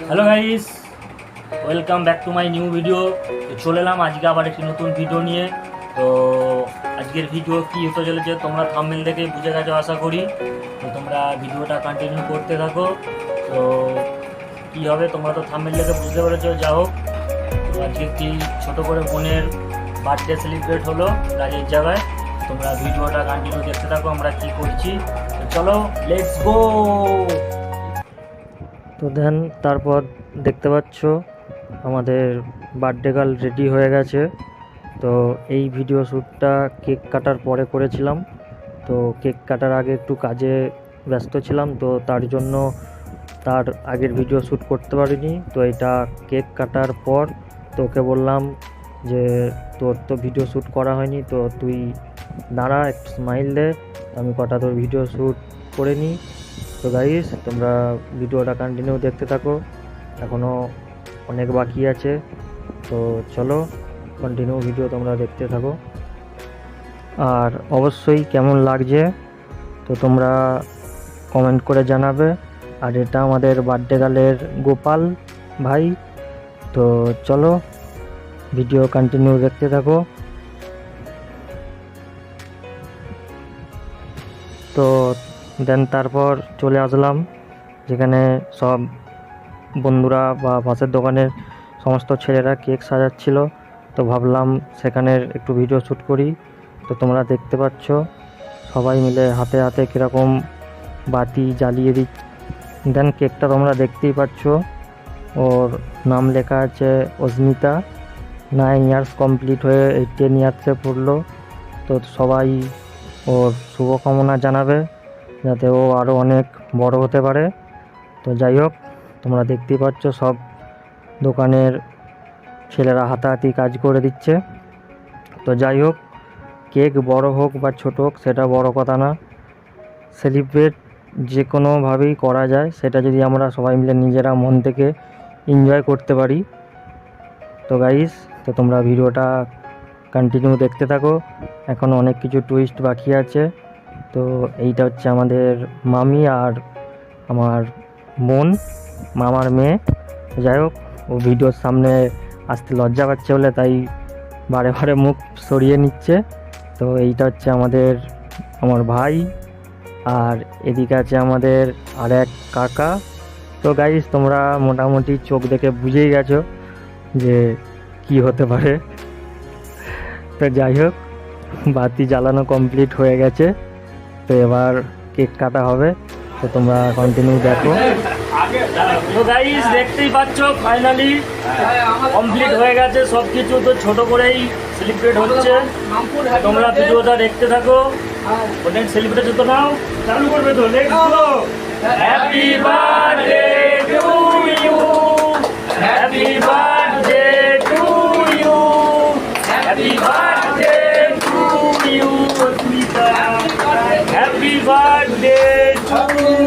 Hello guys, welcome back to my new video. তো চলে এলাম আজকে আবার একটি নতুন ভিডিও নিয়ে। তো আজকের ভিডিও কী হতে চলেছে তোমরা থাম্বনেল দেখে বুঝে গেছো আশা করি। তো তোমরা ভিডিওটা কন্টিনিউ করতে থাকো। তো কী হবে তোমরা তো থাম্বনেল দেখে বুঝতে পেরেছো। যা হোক, তো আজকে একটি ছোটো করে বোনের বার্থডে সেলিব্রেট হলো কাজের জায়গায়। তোমরা ভিডিওটা কন্টিনিউ দেখতে থাকো আমরা কী করছি। তো চলো, লেটস গো। তো দেন তারপর দেখতে পাচ্ছ আমাদের বার্থডে গার্ল রেডি হয়ে গেছে। তো এই ভিডিও শ্যুটটা কেক কাটার পরে করেছিলাম। তো কেক কাটার আগে একটু কাজে ব্যস্ত ছিলাম, তো তার জন্য তার আগের ভিডিও শ্যুট করতে পারিনি। তো এটা কেক কাটার পর তোকে বললাম যে তোর তো ভিডিও শ্যুট করা হয়নি, তো তুই দাঁড়া একটু স্মাইল দে, আমি কটা তোর ভিডিও শ্যুট করে নিই। তো গাইস, তোমরা ভিডিওটা কন্টিনিউ দেখতে থাকো, এখনও অনেক বাকি আছে। তো চলো কন্টিনিউ ভিডিও তোমরা দেখতে থাকো। আর অবশ্যই কেমন লাগছে তো তোমরা কমেন্ট করে জানাবে। আর এটা আমাদের বার্থডে গার্লের গোপাল ভাই। তো চলো ভিডিও কন্টিনিউ দেখতে থাকো। তো দেন তারপর চলে আসলাম যেখানে সব বন্ধুরা বা পাশের দোকানের সমস্ত ছেলেরা কেক সাজাচ্ছিল। তো ভাবলাম সেখানের একটু ভিডিও শ্যুট করি। তো তোমরা দেখতে পাচ্ছ সবাই মিলে হাতে হাতে কীরকম বাতি জ্বালিয়ে দেন। কেকটা তোমরা দেখতেই পাচ্ছ, ওর নাম লেখা আছে অস্মিতা। 9 ইয়ার্স কমপ্লিট হয়ে 10 ইয়ার্সে পড়লো। তো সবাই ওর শুভকামনা জানাবে যাতে ও আরও অনেক বড় হতে পারে। তো যাই হোক, তোমরা দেখতেই পাচ্ছ সব দোকানের ছেলেরা হাতাহাতি কাজ করে দিচ্ছে। তো যাই হোক, কেক বড় হোক বা ছোট হোক সেটা বড় কথা না, সেলিব্রেট যে কোনোভাবেই করা যায়, সেটা যদি আমরা সবাই মিলে নিজেরা মন থেকে এনজয় করতে পারি। তো গাইস, তো তোমরা ভিডিওটা কন্টিনিউ দেখতে থাকো, এখন অনেক কিছু টুইস্ট বাকি আছে। তো এইটা হচ্ছে আমাদের মামি আর আমার বোন, মামার মেয়ে। যাই হোক, ও ভিডিওর সামনে আসতে লজ্জা পাচ্ছে বলে তাই বারে বারে মুখ সরিয়ে নিচ্ছে। তো এইটা হচ্ছে আমার ভাই, আর এদিকে আছে আমাদের আর এক কাকা। তো গাইস, তোমরা মোটামুটি চোখ দেখে বুঝেই গেছো যে কি হতে পারে। তো যাই হোক, বাতি জ্বালানো কমপ্লিট হয়ে গেছে। তো এবার কেক কাটা হবে। তো তোমরা কন্টিনিউ দেখো। তো গাইস, দেখতেই পাচ্ছ ফাইনালি কমপ্লিট হয়ে গেছে সব কিছু। তো ছোট করেই সেলিব্রেট হচ্ছে, তোমরা ভিডিওটা দেখতে থাকো। অনেক সেলিব্রেট হতো, নাও চালু করবে তো। Happy birthday to you, happy birthday to you, happy birthday to you Asmita, happy birthday to you.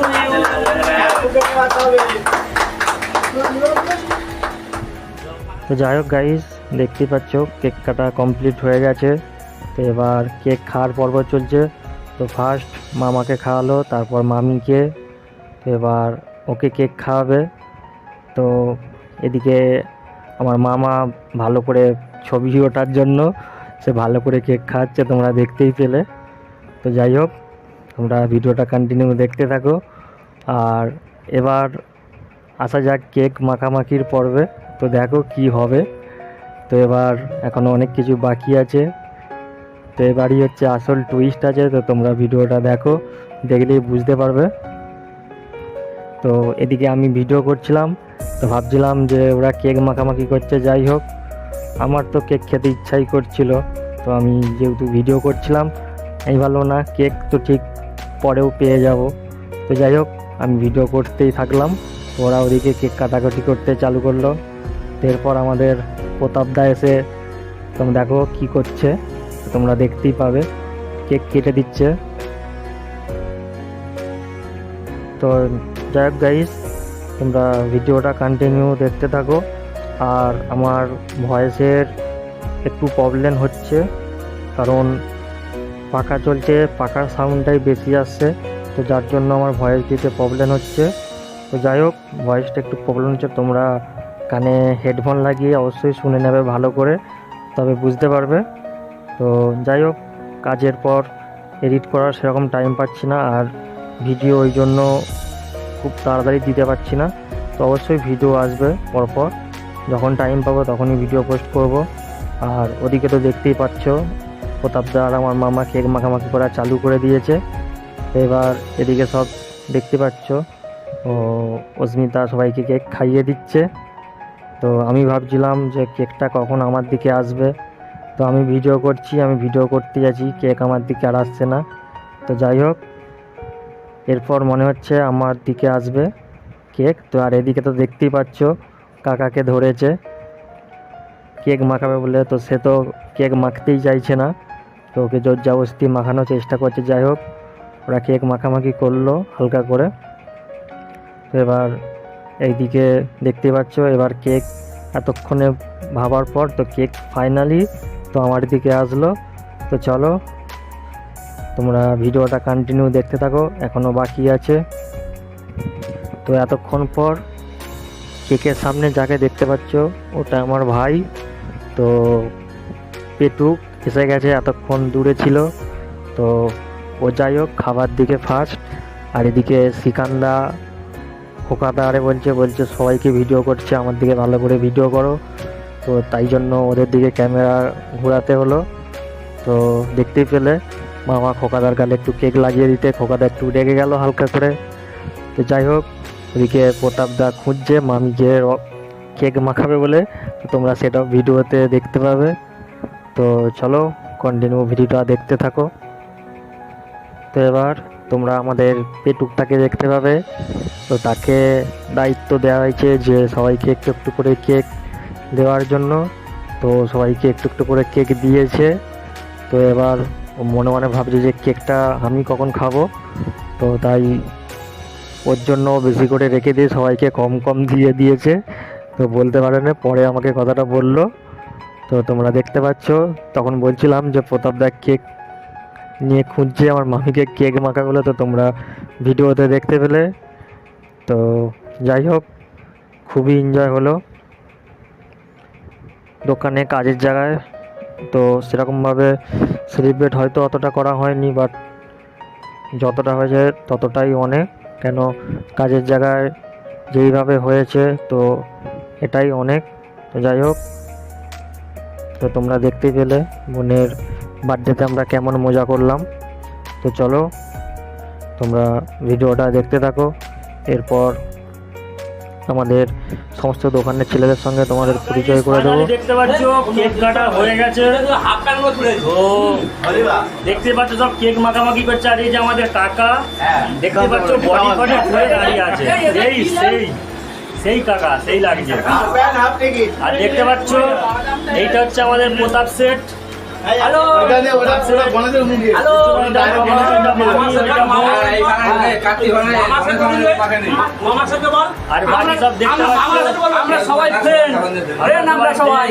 তো যাই হোক গাইস, দেখতেই পাচ্ছ কেক কাটা কমপ্লিট হয়ে গেছে। তো এবার কেক খাওয়ার পর্ব চলছে। তো ফার্স্ট মামাকে খাওয়ালো, তারপর মামিকে। তো এবার ওকে কেক খাওয়াবে। তো এদিকে আমার মামা ভালো করে ছবি ওঠার জন্য সে ভালো করে কেক খাওয়াচ্ছে, তোমরা দেখতেই পেলে। তো যাই হোক, তোমরা ভিডিওটা কন্টিনিউ দেখতে থাকো। আর এবার আসা যাক কেক মাখামাখির পর্বে। তো দেখো কি হবে। তো এবার এখনও অনেক কিছু বাকি আছে। তো এবারই হচ্ছে আসল টুইস্ট আছে। তো তোমরা ভিডিওটা দেখো, দেখলেই বুঝতে পারবে। তো এদিকে আমি ভিডিও করছিলাম, তো ভাবছিলাম যে ওরা কেক মাখামাখি করছে। যাই হোক, আমার তো কেক খেতে ইচ্ছাই করছিল। তো আমি যেহেতু ভিডিও করছিলাম, আমি ভালো না কেক তো ঠিক পরেও পেয়ে যাব। তো যাই হোক, আমি ভিডিও করতেই থাকলাম। ওরা ওদিকে কেক কাটাকাটি করতে চালু করলো। এরপর আমাদের প্রতাপদা এসে তোমরা দেখো কি করছে, তোমরা দেখতেই পাবে, কেক কেটে দিচ্ছে। তো যাই হোক গাইস, তোমরা ভিডিওটা কন্টিনিউ দেখতে থাকো। আর আমার ভয়েসের একটু প্রবলেম হচ্ছে, কারণ পাখা চলছে, পাখার সাউন্ডটাই বেশি আসছে। তো যার জন্য আমার ভয়েস দিতে প্রবলেম হচ্ছে। তো যাই হোক, ভয়েসটা একটু প্রবলেম হচ্ছে, তোমরা কানে হেডফোন লাগিয়ে অবশ্যই শুনে নেবে ভালো করে, তবে বুঝতে পারবে। তো যাই হোক, কাজের পর এডিট করার সেরকম টাইম পাচ্ছি না, আর ভিডিও ওই জন্য খুব তাড়াতাড়ি দিতে পারছি না। তো অবশ্যই ভিডিও আসবে পরপর, যখন টাইম পাবো তখনই ভিডিও পোস্ট করব। আর ওদিকে তো দেখতেই পাচ্ছ, প্রতাপদা আর আমার মামা কেক মাখামাখি করা চালু করে দিয়েছে। তো এবার এদিকে সব দেখতে পাচ্ছ, ও অস্মিতা সবাইকে কেক খাইয়ে দিচ্ছে। তো আমি ভাবছিলাম যে কেকটা কখন আমার দিকে আসবে, তো আমি ভিডিও করছি, আমি ভিডিও করতে যাচ্ছি, কেক আমার দিকে আর আসছে না। তো যাই হোক, এরপর মনে হচ্ছে আমার দিকে আসবে কেক। তো আর এদিকে তো দেখতেই পাচ্ছ, কাকাকে ধরেছে কেক মাখাবে বলে, তো সে তো কেক মাখতেই চাইছে না, তো ওকে জোর জবরদস্তি মাখানোর চেষ্টা করছে। যাই হোক, ওরা কেক মাখামাখি করলো হালকা করে। তো এবার এইদিকে দেখতে পাচ্ছ, এবার কেক এতক্ষণে ভাবার পর তো কেক ফাইনালি তো আমার দিকে আসলো। তো চলো, তোমরা ভিডিওটা কন্টিনিউ দেখতে থাকো, এখনও বাকি আছে। তো এতক্ষণ পর কেকের সামনে যাকে দেখতে পাচ্ছ ওটা আমার ভাই। তো পেটুক এসে গেছে, এতক্ষণ দূরে ছিল। তো ও যাই হোক, খাবার দিকে ফার্স্ট। আর এদিকে সিকান্দা খোকাদা আরে বলছে সবাইকে ভিডিও করছে, আমার দিকে ভালো করে ভিডিও করো। তো তাই জন্য ওদের দিকে ক্যামেরা ঘোরাতে হলো। তো দেখতেই পেলে মামা খোকাদার গালে একটু কেক লাগিয়ে দিতে খোকাদা একটু রেগে গেল হালকা করে। তো যাই হোক, ওদিকে প্রতাপদা খুঁজছে মামিকে কেক মাখাবে বলে, তো তোমরা সেটাও ভিডিওতে দেখতে পাবে। তো চলো, কন্টিনিউ ভিডিওটা দেখতে থাকো। তো এবার তোমরা আমাদের পেটুকটাকে দেখতে পাবে। তো তাকে দায়িত্ব দেওয়া হয়েছে যে সবাইকে একটু একটু করে কেক দেওয়ার জন্য। তো সবাইকে একটু একটু করে কেক দিয়েছে। তো এবার ও মনে মনে ভাবছে যে কেকটা আমি কখন খাবো, তো তাই ওর জন্য বেশি করে রেখে দিয়ে সবাইকে কম কম দিয়ে দিয়েছে। তো বলতে পারে না, পরে আমাকে কথাটা বললো। তো তোমরা দেখতে পাচ্ছ, তখন বলছিলাম যে প্রতাপদা কেক নিয়ে খুঁজছে আমার মামিকে কেক মাখাগুলো, তো তোমরা ভিডিওতে দেখতে পেলে। তো যাই হোক, খুবই এনজয় হলো দোকানে, কাজের জায়গায়। তো সেরকমভাবে সেলিব্রেট হয়তো অতটা করা হয়নি, বাট যতটা হয়েছে ততটাই অনেক, কেন কাজের জায়গায় যেইভাবে হয়েছে তো এটাই অনেক। তো যাই হোক, তো তোমরা দেখতেই পেলে বোনের বার্থডেতে আমরা কেমন মজা করলাম। তো চলো, তোমরা ভিডিওটা দেখতে থাকো। এরপর আমাদের সমস্ত দোকানের ছেলেদের সঙ্গে তোমাদের পরিচয় করে দেবো। দেখতে পাচ্ছ কেক কাটা হয়ে গেছে, তো দেখতে পাচ্ছ সব কেক মাখামাখি করছে। আর এই যে আমাদের কাকা দেখতে পাচ্ছ বডি ফটে ঘুরে দাঁড়িয়ে আছে, সেই কাকা, সেই লাগছে। আর দেখতে পাচ্ছ এইটা হচ্ছে আমাদের প্রতাপ সেট। হ্যালো, আর বাকি সব দেখতে পাচ্ছ আমরা সবাই ফ্রেন্ড, আমরা সবাই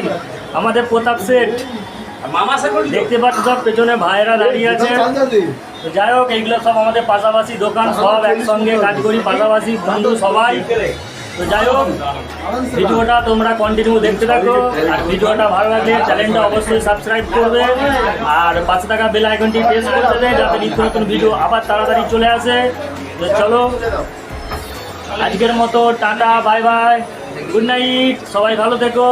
আমাদের প্রতাপ সেট। দেখতে পাচ্ছ সব পেছনে ভাইয়েরা দাঁড়িয়ে আছে। তো যাই হোক, এইগুলো সব আমাদের পাশাপাশি দোকান, সব একসঙ্গে কাজ করি, পাশাপাশি বন্ধু সবাই। তো যাই হোক, ভিডিওটা তোমরা কন্টিনিউ দেখতে থাকো। আর ভিডিওটা ভালো লাগলে চ্যানেলটা অবশ্যই সাবস্ক্রাইব করবে, আর পাশে থাকা বেল আইকনটি প্রেস করে দেবে, যাতে নিত্য নতুন ভিডিও আবার তাড়াতাড়ি চলে আসে। তো চলো, আজকের মতো tata, bye bye, good night, সবাই ভালো থেকো।